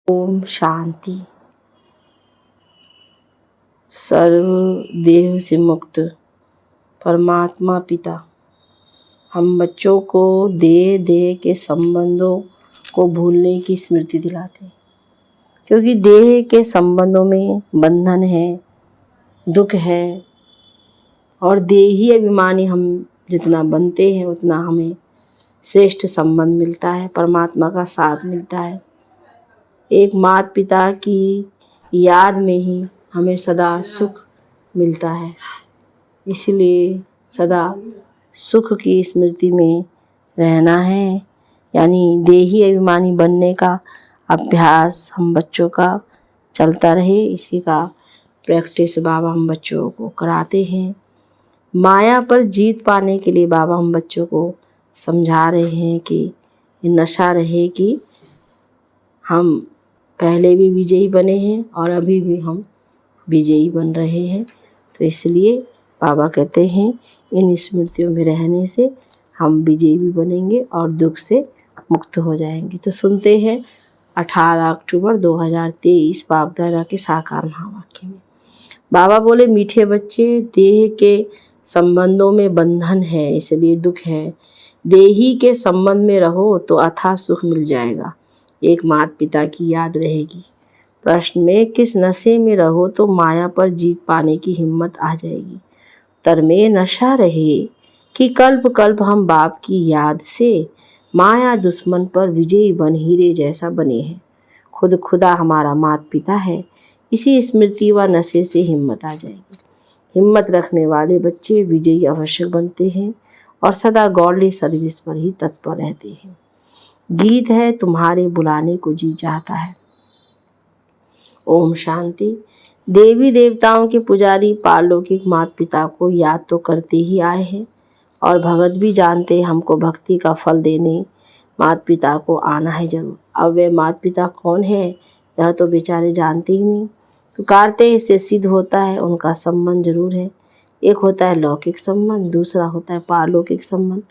ओम शांति। सर्व देह से मुक्त परमात्मा पिता हम बच्चों को देह के संबंधों को भूलने की स्मृति दिलाते हैं, क्योंकि देह के संबंधों में बंधन है, दुख है, और देही अभिमानी हम जितना बनते हैं उतना हमें श्रेष्ठ संबंध मिलता है, परमात्मा का साथ मिलता है। एक माता पिता की याद में ही हमें सदा सुख मिलता है, इसलिए सदा सुख की स्मृति में रहना है। यानी देही अभिमानी बनने का अभ्यास हम बच्चों का चलता रहे, इसी का प्रैक्टिस बाबा हम बच्चों को कराते हैं। माया पर जीत पाने के लिए बाबा हम बच्चों को समझा रहे हैं कि ये नशा रहे कि हम पहले भी विजयी बने हैं और अभी भी हम विजयी बन रहे हैं। तो इसलिए बाबा कहते हैं इन स्मृतियों में रहने से हम विजयी भी बनेंगे और दुख से मुक्त हो जाएंगे। तो सुनते हैं 18 अक्टूबर 2023 बाप दादा के साकार महावाक्य में बाबा बोले, मीठे बच्चे, देह के संबंधों में बंधन है इसलिए दुख है। देही के संबंध में रहो तो अथाह सुख मिल जाएगा, एक माता पिता की याद रहेगी। प्रश्न में किस नशे में रहो तो माया पर जीत पाने की हिम्मत आ जाएगी। उत्तर में नशा रहे कि कल्प कल्प हम बाप की याद से माया दुश्मन पर विजयी बन हीरे जैसा बने हैं। खुद खुदा हमारा माता पिता है, इसी स्मृति व नशे से हिम्मत आ जाएगी। हिम्मत रखने वाले बच्चे विजयी अवश्य बनते हैं और सदा गॉडली सर्विस पर ही तत्पर रहते हैं। गीत है तुम्हारे बुलाने को जी चाहता है। ओम शांति। देवी देवताओं के पुजारी पारलौकिक माता पिता को याद तो करते ही आए हैं और भगत भी जानते हमको भक्ति का फल देने माता पिता को आना है जरूर। अब वे माता पिता कौन है यह तो बेचारे जानते ही नहीं, पुकारते इससे सिद्ध होता है उनका संबंध जरूर है। एक होता है लौकिक संबंध, दूसरा होता है पारलौकिक संबंध।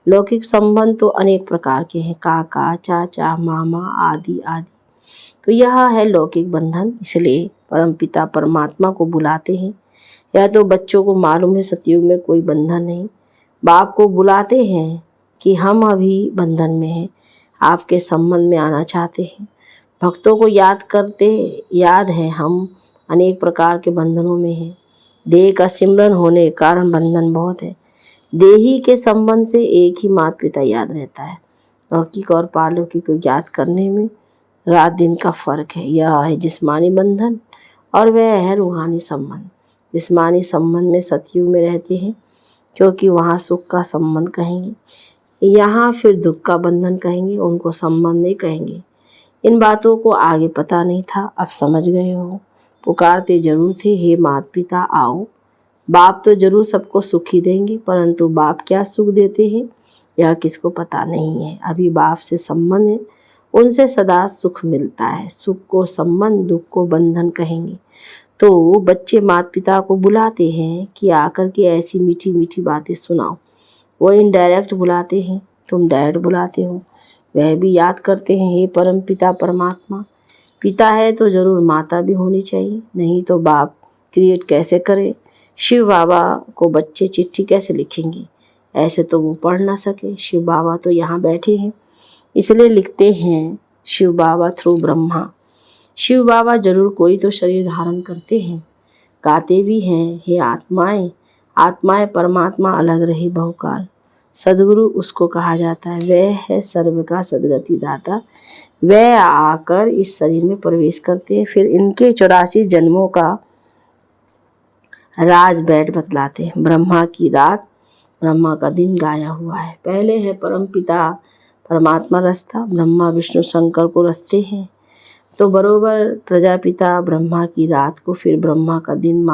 लौकिक संबंध तो अनेक प्रकार के हैं, काका, चाचा, मामा आदि आदि। तो यह है लौकिक बंधन, इसलिए परमपिता परमात्मा को बुलाते हैं। यह तो बच्चों को मालूम है सतयुग में कोई बंधन नहीं। बाप को बुलाते हैं कि हम अभी बंधन में हैं, आपके संबंध में आना चाहते हैं। भक्तों को याद है हम अनेक प्रकार के बंधनों में हैं। देह का सिमरन होने के कारण बंधन बहुत है। देही के संबंध से एक ही माता पिता याद रहता है। लौकिक और पारलौकिक को याद करने में रात दिन का फर्क है। यह है जिस्मानी बंधन और वह है रूहानी संबंध। जिस्मानी संबंध में सतयुग में रहते हैं क्योंकि वहाँ सुख का संबंध कहेंगे, यहाँ फिर दुख का बंधन कहेंगे, उनको संबंध नहीं कहेंगे। इन बातों को आगे पता नहीं था, अब समझ गए हो। पुकारते जरूर थे, हे माता पिता आओ। बाप तो जरूर सबको सुख ही देंगे, परंतु बाप क्या सुख देते हैं यह किसको पता नहीं है। अभी बाप से संबंध है, उनसे सदा सुख मिलता है। सुख को संबंध, दुख को बंधन कहेंगे। तो बच्चे माता पिता को बुलाते हैं कि आकर के ऐसी मीठी मीठी बातें सुनाओ। वो इनडायरेक्ट बुलाते हैं, तुम डायरेक्ट बुलाते हो। वह भी याद करते हैं, हे परम पिता परमात्मा। पिता है तो जरूर माता भी होनी चाहिए, नहीं तो बाप क्रिएट कैसे करे। शिव बाबा को बच्चे चिट्ठी कैसे लिखेंगे, ऐसे तो वो पढ़ ना सके। शिव बाबा तो यहाँ बैठे हैं, इसलिए लिखते हैं शिव बाबा थ्रू ब्रह्मा। शिव बाबा जरूर कोई तो शरीर धारण करते हैं, गाते भी हैं, हे आत्माएं आत्माएं परमात्मा अलग रही बहुकाल। सदगुरु उसको कहा जाता है, वह है सर्व का सदगति दाता। वह आकर इस शरीर में प्रवेश करते हैं, फिर इनके 84 जन्मों का राज बैठ बतलाते हैं। ब्रह्मा की रात ब्रह्मा का दिन गाया हुआ है। पहले है परम पिता परमात्मा रचता, ब्रह्मा विष्णु शंकर को रचते हैं। तो बरोबर प्रजापिता ब्रह्मा की रात को फिर ब्रह्मा का दिन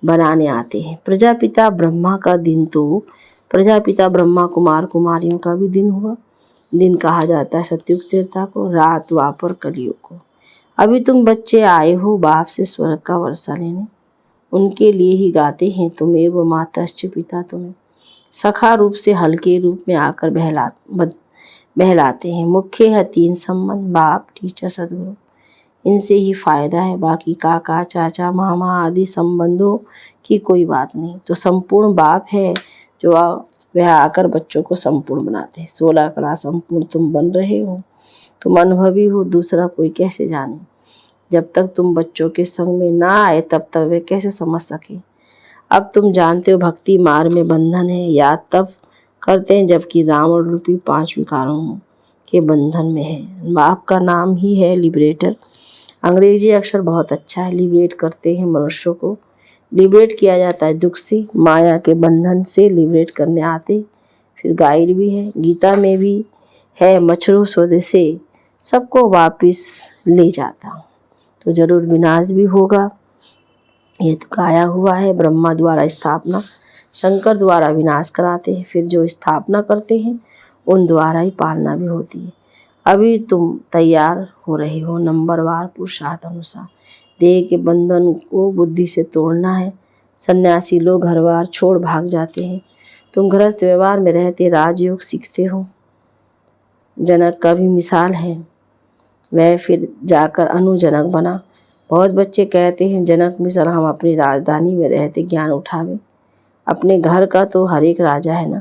बनाने आते हैं। प्रजापिता ब्रह्मा का दिन तो प्रजापिता ब्रह्मा कुमार कुमारियों का भी दिन हुआ। दिन कहा जाता है सतयुग त्रेता को, रात द्वापर कलयुग को। अभी तुम बच्चे आए हो बाप से स्वर्ग का वर्षा लेने, उनके लिए ही गाते हैं तुम्हें वो माताश्च पिता तुम्हें। सखा रूप से हल्के रूप में आकर बहलाते हैं। मुख्य है 3 संबंध, बाप, टीचर, सदगुरु। इनसे ही फायदा है, बाकी काका, चाचा, मामा आदि संबंधों की कोई बात नहीं। तो संपूर्ण बाप है जो वह आकर बच्चों को संपूर्ण बनाते हैं। 16 कला संपूर्ण तुम बन रहे हो, तुम अनुभवी हो, दूसरा कोई कैसे जाने। जब तक तुम बच्चों के संग में ना आए तब तक वे कैसे समझ सके। अब तुम जानते हो भक्ति मार्ग में बंधन है। याद तब करते हैं जबकि रावण रूपी 5 विकारों के बंधन में है। बाप का नाम ही है लिबरेटर। अंग्रेजी अक्षर बहुत अच्छा है। लिबरेट करते हैं मनुष्यों को, लिबरेट किया जाता है दुख से, माया के बंधन से लिबरेट करने आते। फिर गाइड भी है, गीता में भी है, मछरू स्वदेश से सबको वापिस ले जाता। तो जरूर विनाश भी होगा, ये तो गाया हुआ है। ब्रह्मा द्वारा स्थापना, शंकर द्वारा विनाश कराते हैं, फिर जो स्थापना करते हैं उन द्वारा ही पालना भी होती है। अभी तुम तैयार हो रहे हो नंबरवार पुरुषार्थ अनुसार। देह के बंधन को बुद्धि से तोड़ना है। सन्यासी लोग घर बार छोड़ भाग जाते हैं। तुम गृहस्थ व्यवहार में रहते राजयोग सीखते हो। जनक का भी मिसाल है, वह फिर जाकर अनुजनक बना। बहुत बच्चे कहते हैं जनक मिसाल हम अपनी राजधानी में रहते ज्ञान उठावे। अपने घर का तो हर एक राजा है ना,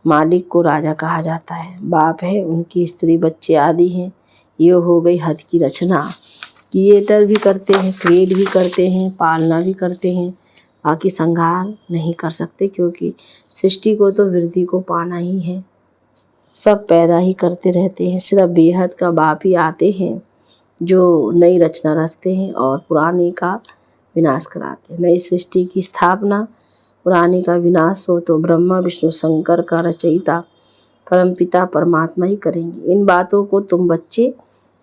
मालिक को राजा कहा जाता है। बाप है, उनकी स्त्री बच्चे आदि हैं। ये हो गई हद की रचना। क्रिएटर भी करते हैं, क्रिएट भी करते हैं, पालना भी करते हैं, बाकी संहार नहीं कर सकते, क्योंकि सृष्टि को तो वृद्धि को पाना ही है। सब पैदा ही करते रहते हैं। सिर्फ बेहद का बाप ही आते हैं जो नई रचना रचते हैं और पुराने का विनाश कराते हैं। नई सृष्टि की स्थापना, पुराने का विनाश हो तो ब्रह्मा विष्णु शंकर का रचयिता परमपिता परमात्मा ही करेंगे। इन बातों को तुम बच्चे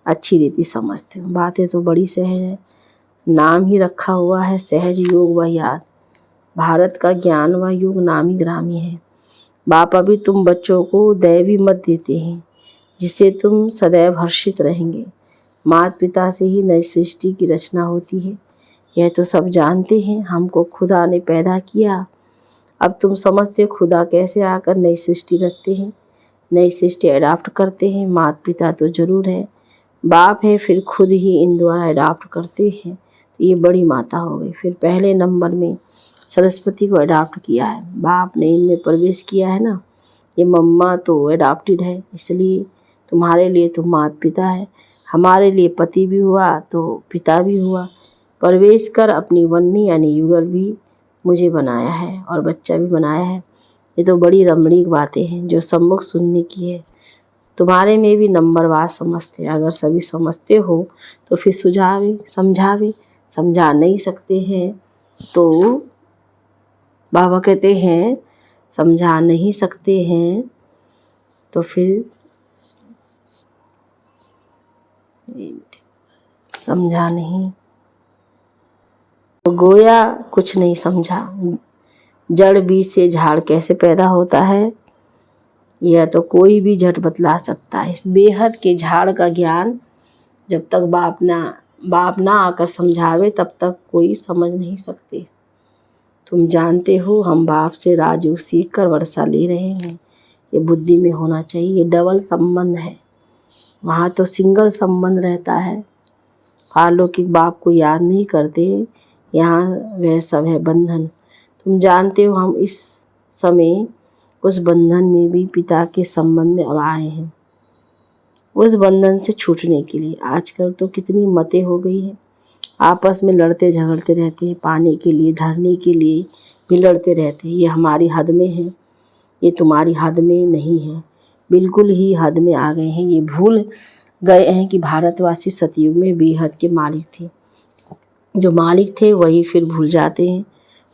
अच्छी रीति समझते हो। बातें तो बड़ी सहज है, नाम ही रखा हुआ है सहज योग व याद। भारत का ज्ञान व युग नामी ग्रामी है। बाप अभी तुम बच्चों को दैवी मत देते हैं जिससे तुम सदैव हर्षित रहेंगे। माता पिता से ही नई सृष्टि की रचना होती है, यह तो सब जानते हैं। हमको खुदा ने पैदा किया, अब तुम समझते हो खुदा कैसे आकर नई सृष्टि रचते हैं, नई सृष्टि अडॉप्ट करते हैं। माता पिता तो जरूर है, बाप है, फिर खुद ही इन द्वारा अडॉप्ट करते हैं। तो ये बड़ी माता हो गई। फिर पहले नंबर में सरस्वती को अडॉप्ट किया है, बाप ने इनमें प्रवेश किया है ना। ये मम्मा तो अडॉप्टेड है, इसलिए तुम्हारे लिए तो माता पिता है, हमारे लिए पति भी हुआ तो पिता भी हुआ। प्रवेश कर अपनी वन्नी यानी युगल भी मुझे बनाया है और बच्चा भी बनाया है। ये तो बड़ी रमणीक बातें हैं जो सम्मुख सुनने की है। तुम्हारे में भी नंबरवार समझते हैं। अगर सभी समझते हो तो फिर सुझावे समझावे, समझा नहीं सकते हैं तो बाबा कहते हैं समझा नहीं सकते हैं तो फिर समझा नहीं तो गोया कुछ नहीं समझा। जड़ बीज से झाड़ कैसे पैदा होता है यह तो कोई भी झट बतला सकता है। इस बेहद के झाड़ का ज्ञान जब तक बाप ना आकर समझावे तब तक कोई समझ नहीं सकते। तुम जानते हो हम बाप से राजयोग सीख कर वर्षा ले रहे हैं। ये बुद्धि में होना चाहिए। ये डबल संबंध है, वहाँ तो सिंगल संबंध रहता है। पारलौकिक बाप को याद नहीं करते, यहाँ वह सब है बंधन। तुम जानते हो हम इस समय उस बंधन में भी पिता के संबंध में अब आए हैं, उस बंधन से छूटने के लिए। आजकल तो कितनी मतें हो गई हैं, आपस में लड़ते झगड़ते रहते हैं, पाने के लिए धरने के लिए भी लड़ते रहते हैं। ये हमारी हद में है, ये तुम्हारी हद में नहीं है, बिल्कुल ही हद में आ गए हैं। ये भूल गए हैं कि भारतवासी सतयुग में बेहद के मालिक थे। जो मालिक थे वही फिर भूल जाते हैं।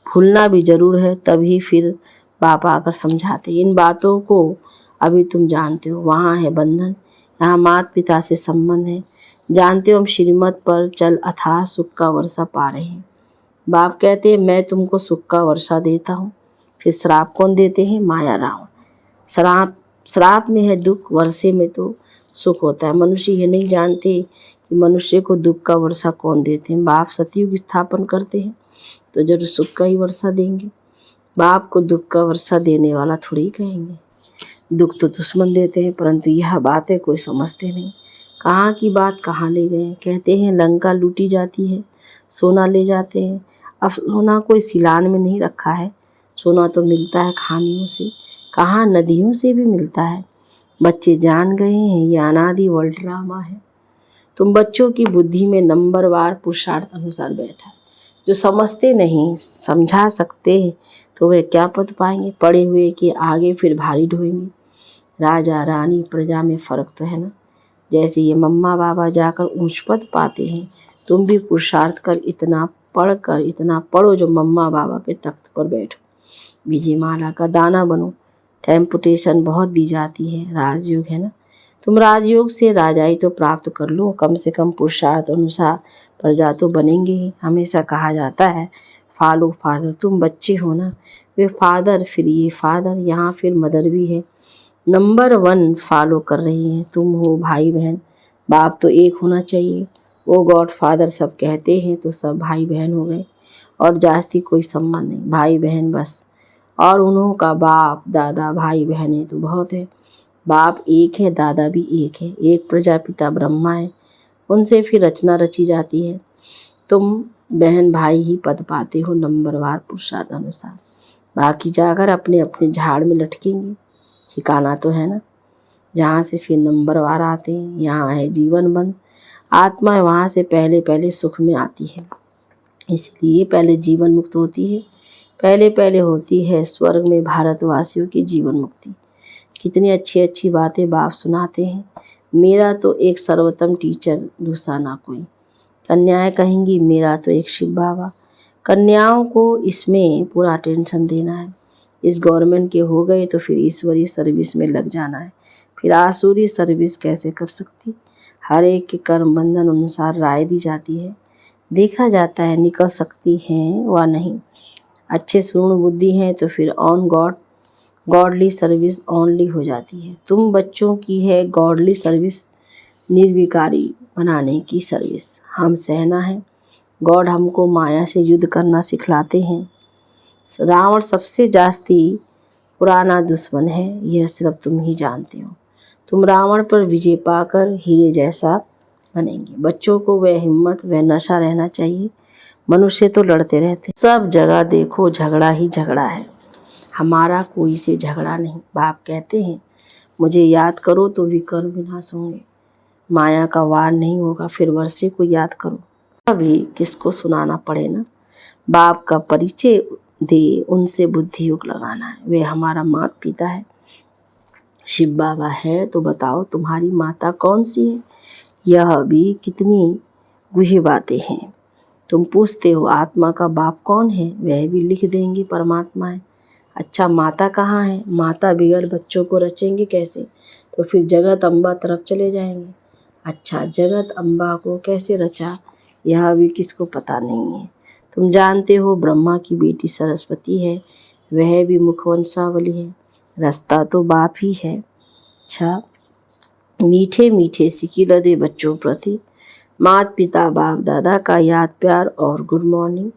भूलना भी जरूर है, तभी फिर बाप आकर समझाते। इन बातों को अभी तुम जानते हो। वहाँ है बंधन, यहाँ माता पिता से संबंध है। जानते हो हम श्रीमत पर चल अथाह सुख का वर्षा पा रहे हैं। बाप कहते हैं मैं तुमको सुख का वर्षा देता हूँ। फिर श्राप कौन देते हैं? माया रावण। श्राप में है दुख, वर्षे में तो सुख होता है। मनुष्य ये नहीं जानते कि मनुष्य को दुख का वर्षा कौन देते हैं। बाप सतयुग स्थापन करते हैं तो जरूर सुख का ही वर्षा देंगे। बाप को दुख का वर्षा देने वाला थोड़ी कहेंगे। दुख तो दुश्मन देते हैं, परंतु यह बातें कोई समझते नहीं। कहाँ की बात कहाँ ले गए। कहते हैं लंका लूटी जाती है, सोना ले जाते हैं। अब सोना कोई सिलान में नहीं रखा है, सोना तो मिलता है खानियों से, कहाँ नदियों से भी मिलता है। बच्चे जान गए हैं ये अनादि वर्ल्ड ड्रामा है। तुम बच्चों की बुद्धि में नंबरवार पुरुषार्थ अनुसार बैठा है। जो समझते नहीं, समझा सकते हैं तो वे क्या पद पाएंगे। पढ़े हुए के आगे फिर भारी ढोएंगे। राजा रानी प्रजा में फ़र्क तो है ना। जैसे ये मम्मा बाबा जाकर ऊंच पद पाते हैं, तुम भी पुरुषार्थ कर इतना पढ़ो जो मम्मा बाबा के तख्त पर बैठो, विजयमाला का दाना बनो। टेम्पटेशन बहुत दी जाती है, राजयोग है ना। तुम राजयोग से राजाई तो प्राप्त कर लो, कम से कम पुरुषार्थ अनुसार प्रजा तो बनेंगे ही। हमेशा कहा जाता है फॉलो फादर, तुम बच्चे हो ना, वे फादर, फिर ये फादर, यहाँ फिर मदर भी है। नंबर 1 फॉलो कर रही हैं, तुम हो भाई बहन। बाप तो एक होना चाहिए। वो गॉड फादर सब कहते हैं तो सब भाई बहन हो गए, और जास्ती कोई सम्मान नहीं, भाई बहन बस। और उन्हों का बाप दादा भाई बहनें तो बहुत है। बाप एक है, दादा भी एक है, एक प्रजापिता ब्रह्मा है, उनसे फिर रचना रची जाती है। तुम बहन भाई ही पद पाते हो नंबरवार पुरुषार्थ अनुसार। बाकी जाकर अपने अपने झाड़ में लटकेंगे, ठिकाना तो है ना। जहाँ से फिर नंबरवार आते हैं, यहाँ है जीवन बंद। आत्मा वहाँ से पहले पहले सुख में आती है, इसलिए पहले जीवन मुक्त होती है। पहले पहले होती है स्वर्ग में भारतवासियों की जीवन मुक्ति। कितनी अच्छी अच्छी बातें बाप सुनाते हैं। मेरा तो एक सर्वोत्तम टीचर, दूसरा ना कोई। कन्याएं कहेंगी मेरा तो एक शिव बाबा। कन्याओं को इसमें पूरा टेंशन देना है। इस गवर्नमेंट के हो गए तो फिर ईश्वरीय सर्विस में लग जाना है, फिर आसुरी सर्विस कैसे कर सकती। हर एक के कर्म बंधन अनुसार राय दी जाती है, देखा जाता है निकल सकती हैं व नहीं। अच्छे सूर्ण बुद्धि हैं तो फिर ऑन गॉडली सर्विस ओनली हो जाती है। तुम बच्चों की है गॉडली सर्विस, निर्विकारी बनाने की सर्विस। हम सहना है, गॉड हमको माया से युद्ध करना सिखलाते हैं। रावण सबसे जास्ती पुराना दुश्मन है, यह सिर्फ तुम ही जानते हो। तुम रावण पर विजय पाकर हीरे जैसा बनेंगे। बच्चों को वह हिम्मत वह नशा रहना चाहिए। मनुष्य तो लड़ते रहते, सब जगह देखो झगड़ा ही झगड़ा है, हमारा कोई से झगड़ा नहीं। बाप कहते हैं मुझे याद करो तो विकर्म विनाश होंगे, माया का वार नहीं होगा। फिर वर्षे को याद करो, अभी किसको सुनाना पड़े ना। बाप का परिचय दे, उनसे बुद्धि योग लगाना है। वे हमारा माता पिता है। शिव बाबा है तो बताओ तुम्हारी माता कौन सी है। यह भी कितनी गुही बातें हैं। तुम पूछते हो आत्मा का बाप कौन है, वह भी लिख देंगे परमात्मा है। अच्छा माता कहाँ है। माता बिगड़ बच्चों को रचेंगे कैसे, तो फिर जगत अम्बा तरफ चले जाएंगे। अच्छा जगत अम्बा को कैसे रचा, यह भी किसको पता नहीं है। तुम जानते हो ब्रह्मा की बेटी सरस्वती है, वह भी मुखवंशावली है। रास्ता तो बाप ही है। अच्छा मीठे मीठे सिकी लदे बच्चों प्रति माता पिता बाप दादा का याद प्यार और गुड मॉर्निंग।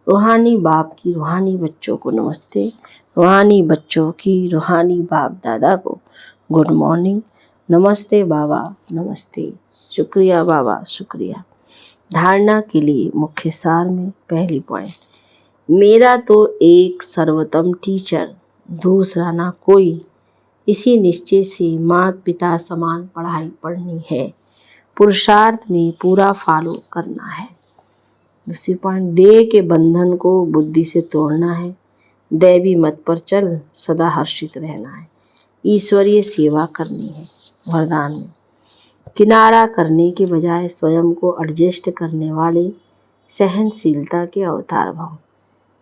रूहानी बाप की रूहानी बच्चों को नमस्ते, रूहानी बच्चों की रूहानी बाप दादा को गुड मॉर्निंग। नमस्ते बाबा नमस्ते, शुक्रिया बाबा शुक्रिया। धारणा के लिए मुख्य सार में पहली पॉइंट, मेरा तो एक सर्वोत्तम टीचर, दूसरा ना कोई। इसी निश्चय से माता पिता समान पढ़ाई पढ़नी है, पुरुषार्थ में पूरा फॉलो करना है। दूसरी पॉइंट, देह के बंधन को बुद्धि से तोड़ना है, दैवी मत पर चल सदा हर्षित रहना है, ईश्वरीय सेवा करनी है। वरदान में किनारा करने के बजाय स्वयं को एडजस्ट करने वाले सहनशीलता के अवतार भव।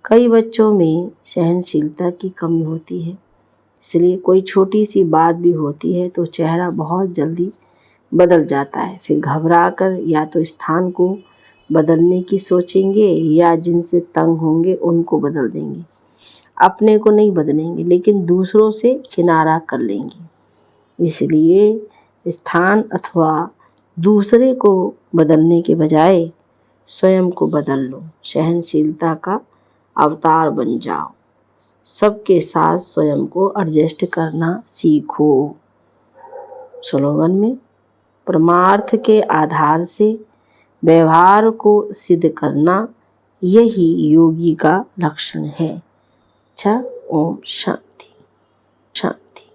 कई बच्चों में सहनशीलता की कमी होती है, इसलिए कोई छोटी सी बात भी होती है तो चेहरा बहुत जल्दी बदल जाता है। फिर घबराकर या तो स्थान को बदलने की सोचेंगे या जिनसे तंग होंगे उनको बदल देंगे। अपने को नहीं बदलेंगे लेकिन दूसरों से किनारा कर लेंगे। इसलिए स्थान अथवा दूसरे को बदलने के बजाय स्वयं को बदल लो, सहनशीलता का अवतार बन जाओ। सबके साथ स्वयं को एडजस्ट करना सीखो। स्लोगन में परमार्थ के आधार से व्यवहार को सिद्ध करना यही योगी का लक्षण है। अच्छा, ओम शांति शांति।